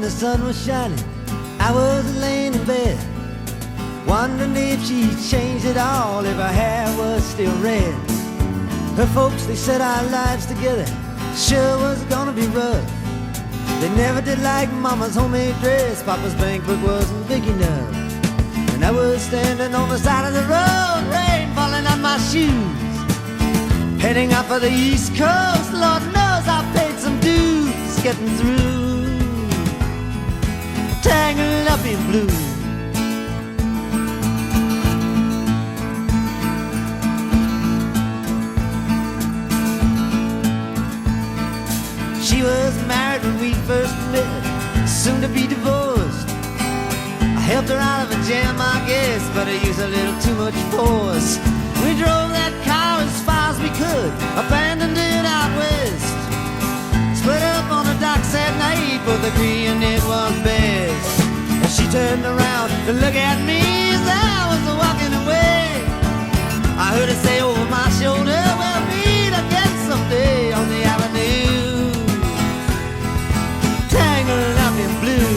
the sun was shining, I was laying in bed, wondering if she'd changed it all, if her hair was still red. Her folks, they said our lives together sure was gonna be rough. They never did like Mama's homemade dress, Papa's bank book wasn't big enough. And I was standing on the side of the road, rain falling on my shoes, heading out for the East Coast. Lord knows I paid some dues getting through, tangled up in blue. She was married when we first met, soon to be divorced. I helped her out of a jam, I guess, but I used a little too much force. We drove that car as far as we could, abandoned it out west. Split up on the docks at night, both agreeing it was best. And she turned around to look at me as I was walking away. I heard her say over my shoulder, we'll meet again someday on the avenue, tangled up in blue.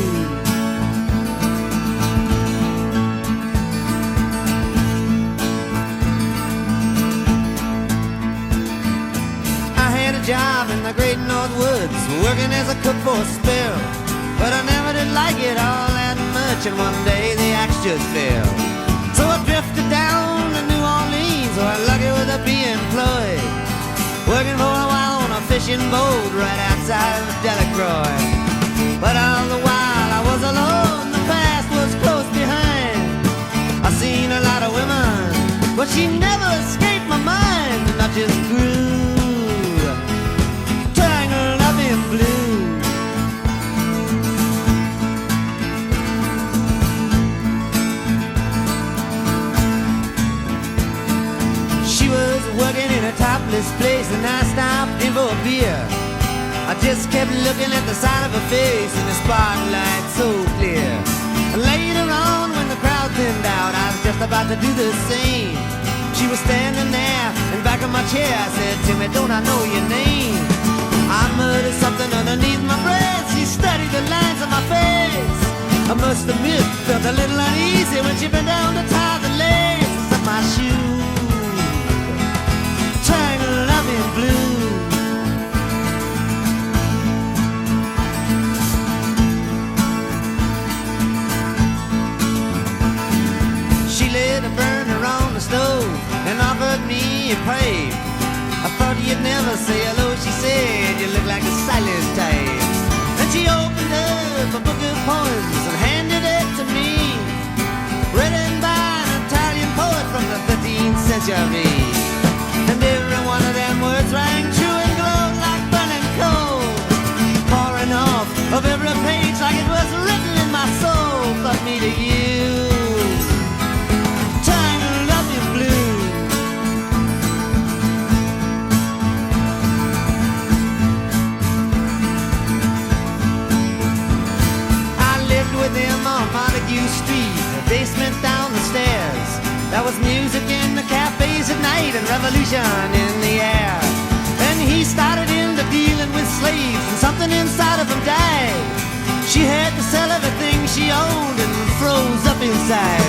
I had a job in the great North Woods, working as a cook for a spell, but I never did like it all that much, and one day the axe just fell. So I drifted down to New Orleans, where lucky with a be employed, working for a while on a fishing boat right outside of Delacroix. But all the while I was alone, the past was close behind. I seen a lot of women, but she never escaped my mind, and I just grew tangled up in blue. She was working in a topless place, and I stopped in for a beer. I just kept looking at the side of her face in the spotlight so clear. And later on, when the crowd thinned out, I was just about to do the same. She was standing there in back of my chair. I said, Timmy, don't I know your name? I muttered something underneath my breath. She studied the lines on my face. I must admit, felt a little uneasy when she bent down to tie the laces of my shoe, tangled up in blue. She lit a burner on the stove and offered me a pipe. I thought you'd never say hello, she said, you look like a silent type. And she opened up a book of poems and handed it to me, written by an Italian poet from the 13th century. And every one of them words rang true and glowed like burning coal, pouring off of every page like it was written in my soul. From me to you, tangled up in blue. I lived with him on Montague Street, the basement down the stairs. There was music in the cafes at night and revolution in the air. And he started into dealing with slaves, and something inside of him died. She had to sell everything she owned and froze up inside.